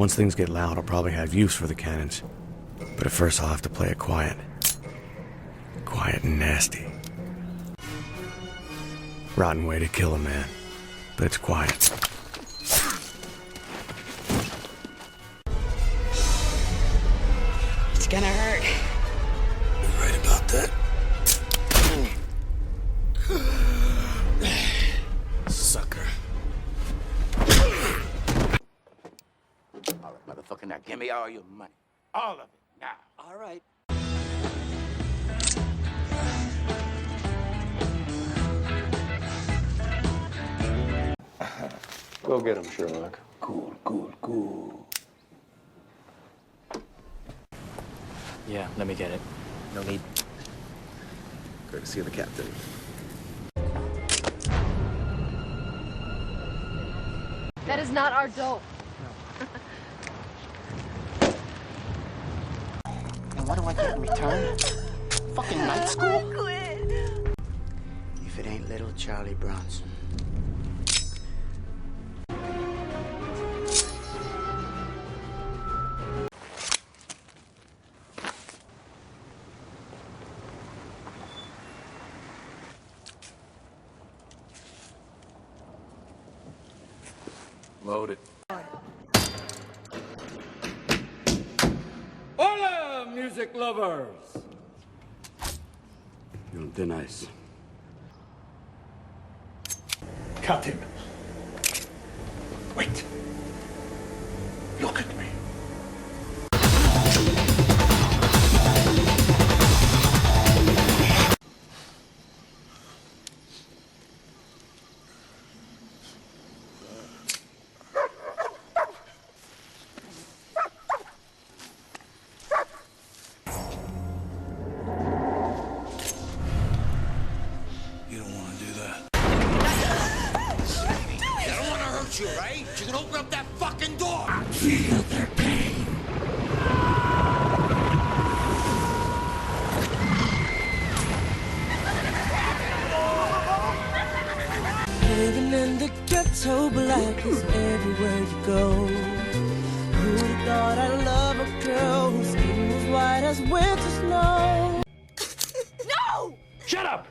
Once things get loud, I'll probably have use for the cannons. But at first I'll have to play it quiet. Quiet and nasty. Rotten way to kill a man, but it's quiet. It's gonna hurt. You're right about that. Sucker. All right, motherfucker, now give me all your money. All of it, now. All right. Go get him, Sherlock. Cool, cool, cool. Yeah, let me get it. No need. Courtesy of the captain. That is not our dope. And what do I get in return? Fucking night school? If it ain't little Charlie Bronson. Load it. Hola, music lovers! You're on thin ice. Cut him. Wait. Look at me. You, right? You can open up that fucking door! Feel their pain. Living in the ghetto, black is everywhere you go. Who thought I'd love a girl whose skin was white as winter snow? No! Shut up!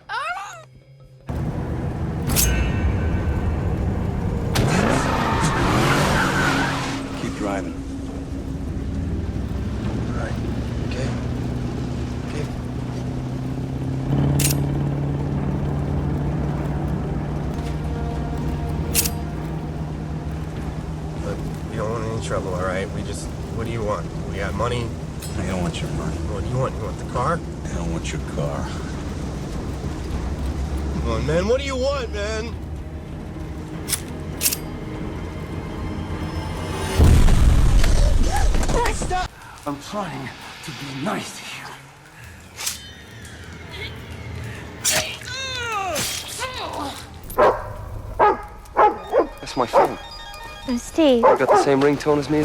Keep driving. All right. Okay. Okay. Look, you don't want any trouble, all right? What do you want? We got money. I don't want your money. What do you want? You want the car? I don't want your car. Come on, man. What do you want, man? Stop! I'm trying to be nice to you. That's my phone. Oh, Steve. You got the same ringtone as me?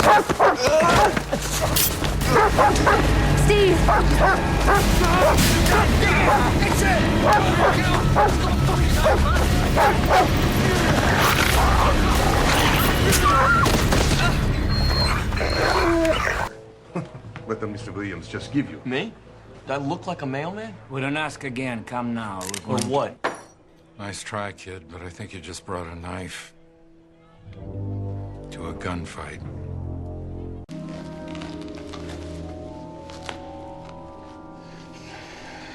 Steve! What did Mr. Williams just give you? Me? Do I look like a mailman? We don't ask again. Come now. Or what? Nice try, kid, but I think you just brought a knife to a gunfight.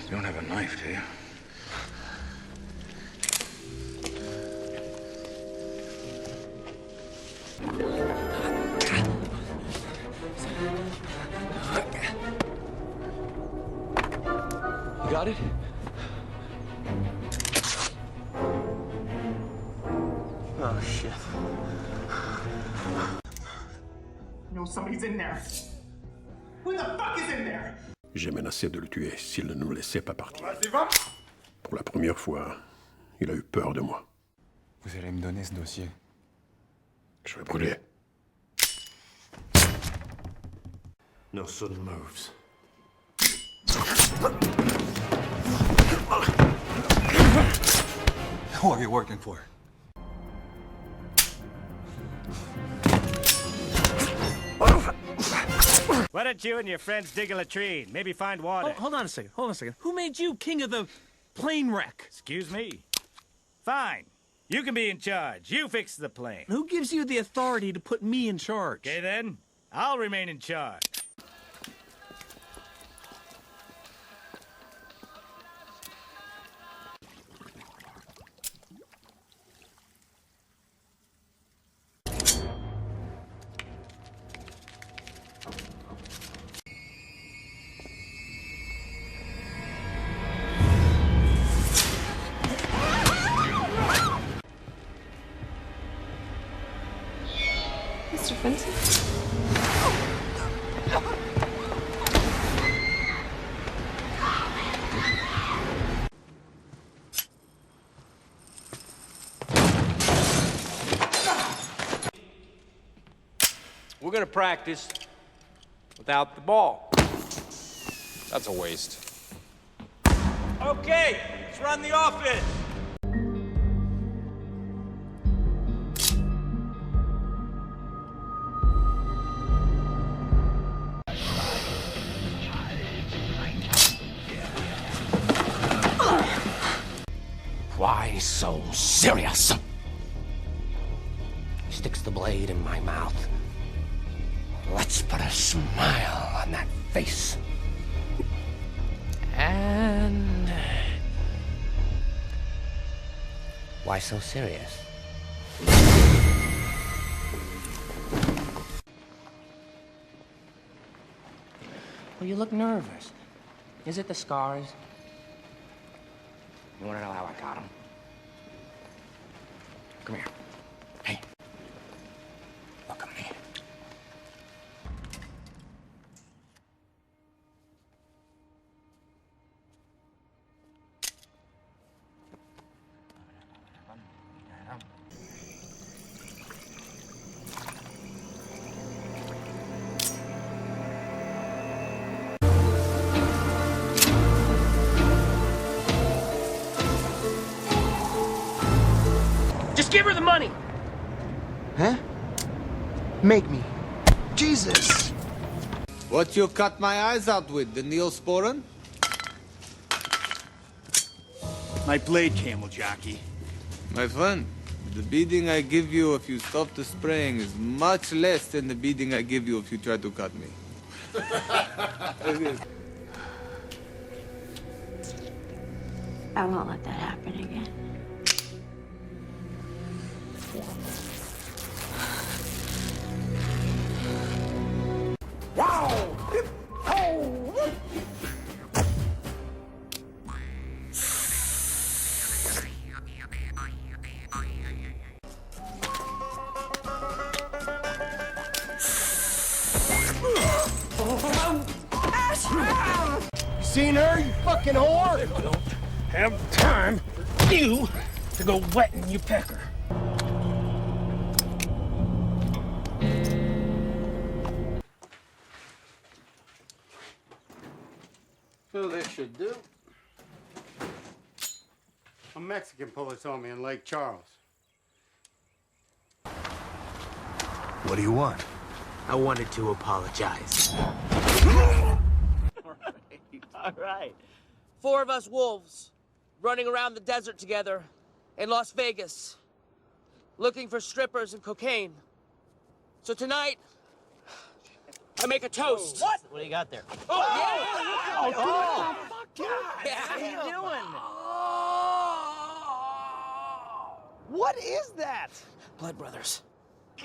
You don't have a knife, do you? You got it? Oh, shit. No, somebody's in there. Who the fuck is in there? J'ai menacé de le tuer s'il ne nous laissait pas partir. Pour la première fois, il a eu peur de moi. Vous allez me donner ce dossier. Je vais brûler. No sudden moves. Who are you working for? Why don't you and your friends dig a latrine? Maybe find water. Hold on a second. Hold on a second. Who made you king of the plane wreck? Excuse me. Fine. You can be in charge. You fix the plane. Who gives you the authority to put me in charge? Okay, then. I'll remain in charge. Mr. Vincent? We're gonna practice without the ball. That's a waste. Okay, let's run the offense. Why so serious? He sticks the blade in my mouth. Let's put a smile on that face. And... why so serious? Well, you look nervous. Is it the scars? You wanna know how I got them? Come here. Hey. Look at me. Just give her the money! Huh? Make me. Jesus! What you cut my eyes out with, the Neosporin? My blade, camel jockey. My friend, the beating I give you if you stop the spraying is much less than the beating I give you if you try to cut me. I won't let that happen again. Seen her, you fucking whore? I don't have time for you to go wetting your pecker. So this should do. A Mexican pulled us on me in Lake Charles. What do you want? I wanted to apologize. All right. 4 of us wolves running around the desert together in Las Vegas looking for strippers and cocaine. So tonight, I make a toast. What? What do you got there? Oh, yeah. How you doing? What is that? Blood Brothers.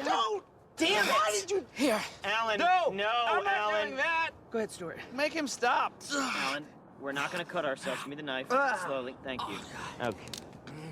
No! Damn it! Why did you... Here. Alan, No, I'm not Alan. doing that! Go ahead, Stuart. Make him stop. Alan, we're not gonna cut ourselves. Give me the knife. Slowly. Thank you. Okay.